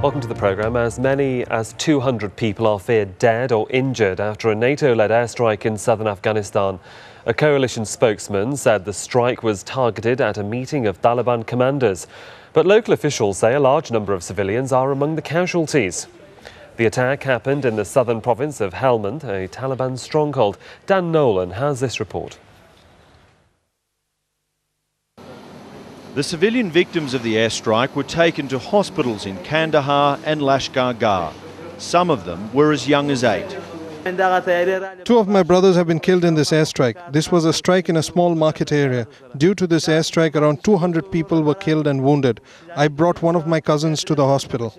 Welcome to the programme. As many as 200 people are feared dead or injured after a NATO-led airstrike in southern Afghanistan. A coalition spokesman said the strike was targeted at a meeting of Taliban commanders. But local officials say a large number of civilians are among the casualties. The attack happened in the southern province of Helmand, a Taliban stronghold. Dan Nolan has this report. The civilian victims of the airstrike were taken to hospitals in Kandahar and Lashkar Gah. Some of them were as young as 8. Two of my brothers have been killed in this airstrike. This was a strike in a small market area. Due to this airstrike, around 200 people were killed and wounded. I brought one of my cousins to the hospital.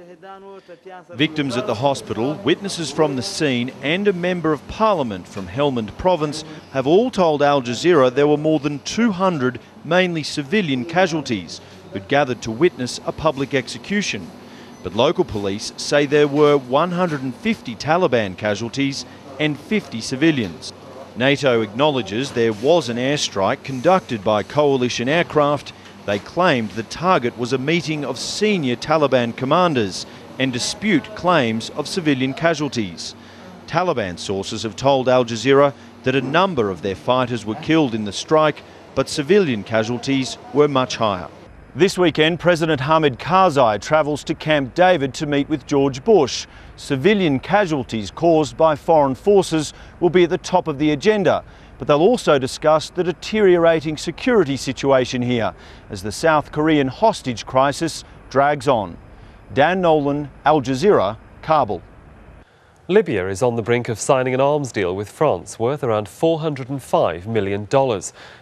Victims at the hospital, witnesses from the scene and a member of parliament from Helmand province have all told Al Jazeera there were more than 200 mainly civilian casualties who'd gathered to witness a public execution. But local police say there were 150 Taliban casualties and 50 civilians. NATO acknowledges there was an airstrike conducted by coalition aircraft. They claimed the target was a meeting of senior Taliban commanders and dispute claims of civilian casualties. Taliban sources have told Al Jazeera that a number of their fighters were killed in the strike, but civilian casualties were much higher. This weekend, President Hamid Karzai travels to Camp David to meet with George Bush. Civilian casualties caused by foreign forces will be at the top of the agenda, but they'll also discuss the deteriorating security situation here as the South Korean hostage crisis drags on. Dan Nolan, Al Jazeera, Kabul. Libya is on the brink of signing an arms deal with France worth around $405 million.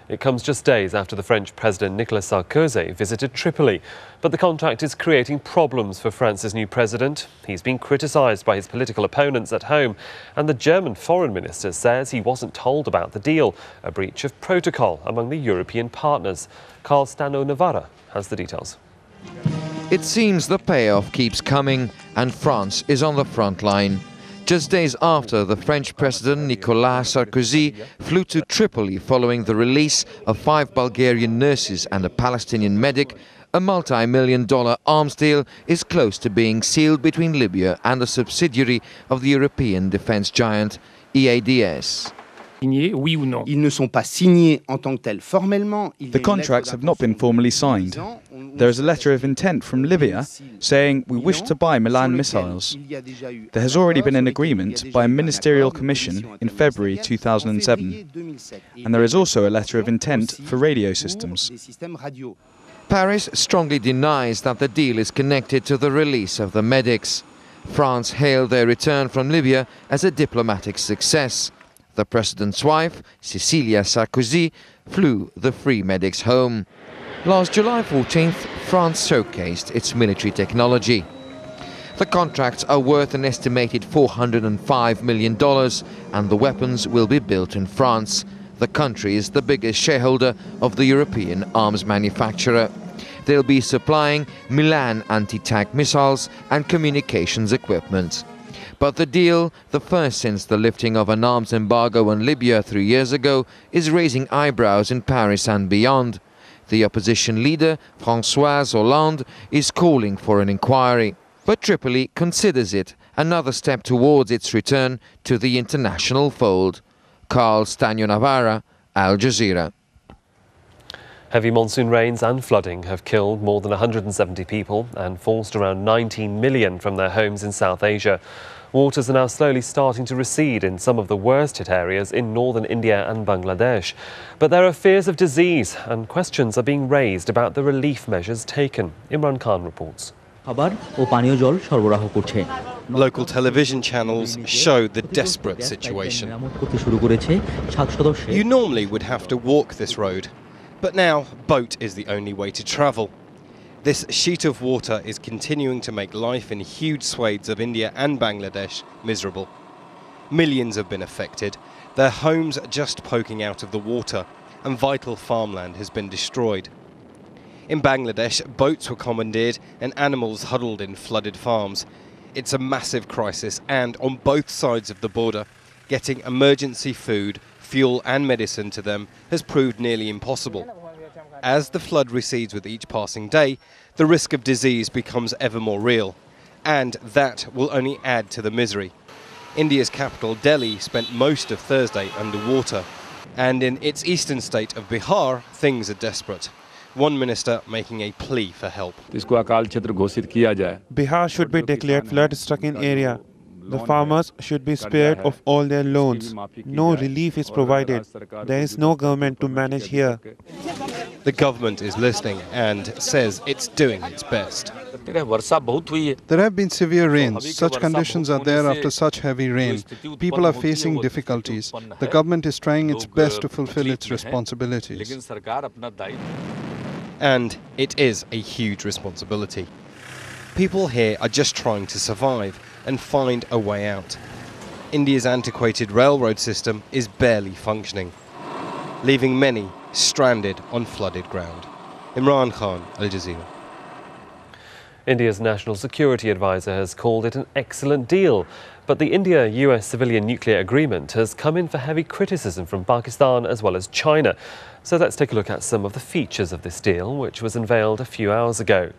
It comes just days after the French President Nicolas Sarkozy visited Tripoli. But the contract is creating problems for France's new president. He's been criticised by his political opponents at home, and the German foreign minister says he wasn't told about the deal, a breach of protocol among the European partners. Carl Stano Navarra has the details. It seems the payoff keeps coming, and France is on the front line. Just days after the French President Nicolas Sarkozy flew to Tripoli following the release of 5 Bulgarian nurses and a Palestinian medic, a multi-million-dollar arms deal is close to being sealed between Libya and a subsidiary of the European defense giant EADS. The contracts have not been formally signed. There is a letter of intent from Libya saying we wish to buy Milan missiles. There has already been an agreement by a ministerial commission in February 2007. And there is also a letter of intent for radio systems. Paris strongly denies that the deal is connected to the release of the medics. France hailed their return from Libya as a diplomatic success. The president's wife, Cecilia Sarkozy, flew the free medics home. Last July 14th, France showcased its military technology. The contracts are worth an estimated $405 million, and the weapons will be built in France. The country is the biggest shareholder of the European arms manufacturer. They'll be supplying Milan anti-tank missiles and communications equipment. But the deal, the first since the lifting of an arms embargo on Libya 3 years ago, is raising eyebrows in Paris and beyond. The opposition leader, François Hollande, is calling for an inquiry. But Tripoli considers it another step towards its return to the international fold. Carl Stano Navarra, Al Jazeera. Heavy monsoon rains and flooding have killed more than 170 people and forced around 19 million from their homes in South Asia. Waters are now slowly starting to recede in some of the worst-hit areas in northern India and Bangladesh. But there are fears of disease and questions are being raised about the relief measures taken. Imran Khan reports. Local television channels show the desperate situation. You normally would have to walk this road, but now boat is the only way to travel. This sheet of water is continuing to make life in huge swathes of India and Bangladesh miserable. Millions have been affected, their homes just poking out of the water, and vital farmland has been destroyed. In Bangladesh, boats were commandeered and animals huddled in flooded farms. It's a massive crisis, and on both sides of the border, getting emergency food, fuel and medicine to them has proved nearly impossible. As the flood recedes with each passing day, the risk of disease becomes ever more real. and that will only add to the misery. India's capital, Delhi, spent most of Thursday underwater, and in its eastern state of Bihar, things are desperate. One minister making a plea for help. Bihar should be declared flood-stricken area. The farmers should be spared of all their loans. No relief is provided. There is no government to manage here. The government is listening and says it's doing its best. There have been severe rains. Such conditions are there after such heavy rain. People are facing difficulties. The government is trying its best to fulfill its responsibilities. And it is a huge responsibility. People here are just trying to survive and find a way out. India's antiquated railroad system is barely functioning, leaving many stranded on flooded ground. Imran Khan, Al-Jazeera. India's national security advisor has called it an excellent deal, but the India-US civilian nuclear agreement has come in for heavy criticism from Pakistan as well as China. So let's take a look at some of the features of this deal, which was unveiled a few hours ago.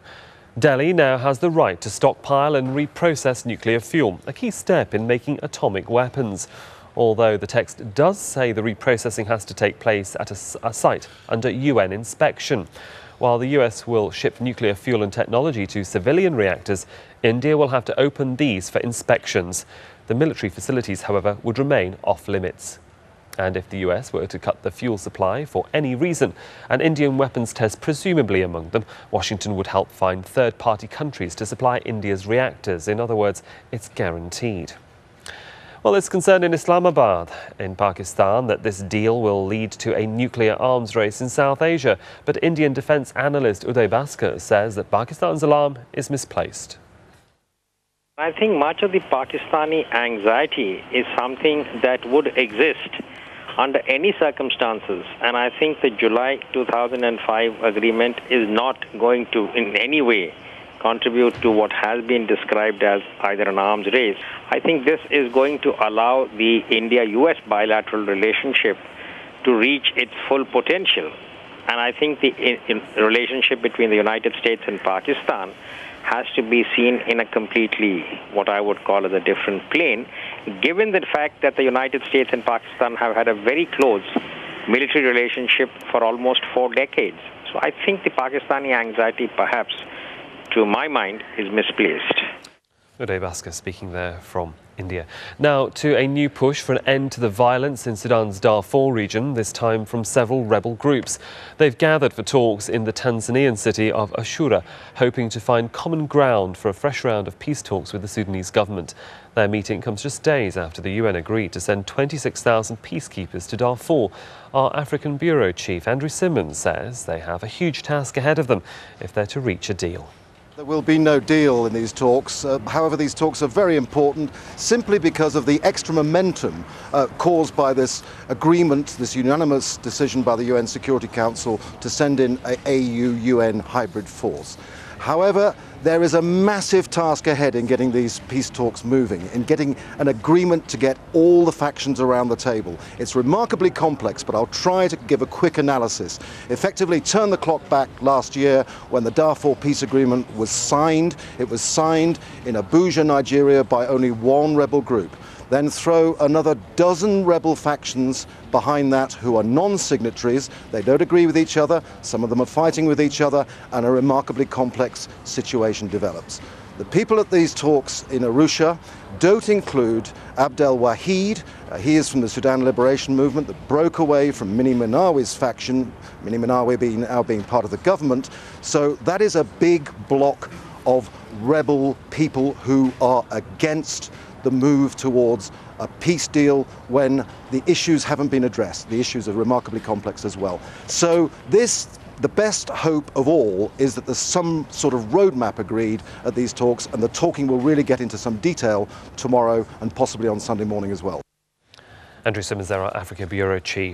Delhi now has the right to stockpile and reprocess nuclear fuel, a key step in making atomic weapons. Although the text does say the reprocessing has to take place at a site under UN inspection. While the US will ship nuclear fuel and technology to civilian reactors, India will have to open these for inspections. The military facilities, however, would remain off limits. And if the US were to cut the fuel supply for any reason, an Indian weapons test presumably among them, Washington would help find third-party countries to supply India's reactors. In other words, it's guaranteed. Well, it's concerned in Islamabad, in Pakistan, that this deal will lead to a nuclear arms race in South Asia. But Indian defence analyst Uday Bhaskar says that Pakistan's alarm is misplaced. I think much of the Pakistani anxiety is something that would exist under any circumstances, and I think the July 2005 agreement is not going to in any way contribute to what has been described as either an arms race. I think this is going to allow the India-US bilateral relationship to reach its full potential, and I think the relationship between the United States and Pakistan has to be seen in a completely, what I would call as a different plane, given the fact that the United States and Pakistan have had a very close military relationship for almost 4 decades. So I think the Pakistani anxiety, perhaps, to my mind, is misplaced. Uday Bhaskar speaking there from India. Now to a new push for an end to the violence in Sudan's Darfur region, this time from several rebel groups. They've gathered for talks in the Tanzanian city of Ashura, hoping to find common ground for a fresh round of peace talks with the Sudanese government. Their meeting comes just days after the UN agreed to send 26,000 peacekeepers to Darfur. Our African Bureau Chief Andrew Simmons says they have a huge task ahead of them if they're to reach a deal. There will be no deal in these talks. However, these talks are very important simply because of the extra momentum caused by this agreement, this unanimous decision by the UN Security Council to send in an AU-UN hybrid force. However, there is a massive task ahead in getting these peace talks moving, in getting an agreement to get all the factions around the table. It's remarkably complex, but I'll try to give a quick analysis. Effectively, turn the clock back last year when the Darfur peace agreement was signed. It was signed in Abuja, Nigeria, by only one rebel group. Then throw another dozen rebel factions behind that who are non-signatories. They don't agree with each other, some of them are fighting with each other, and a remarkably complex situation develops. The people at these talks in Arusha don't include Abdel Wahid. He is from the Sudan Liberation Movement that broke away from Mini Minawi's faction, Mini Minawi now being part of the government. So that is a big block of rebel people who are against the move towards a peace deal when the issues haven't been addressed. The issues are remarkably complex as well. So the best hope of all is that there's some sort of roadmap agreed at these talks, and the talking will really get into some detail tomorrow and possibly on Sunday morning as well. Andrew Simmons there, our Africa Bureau Chief.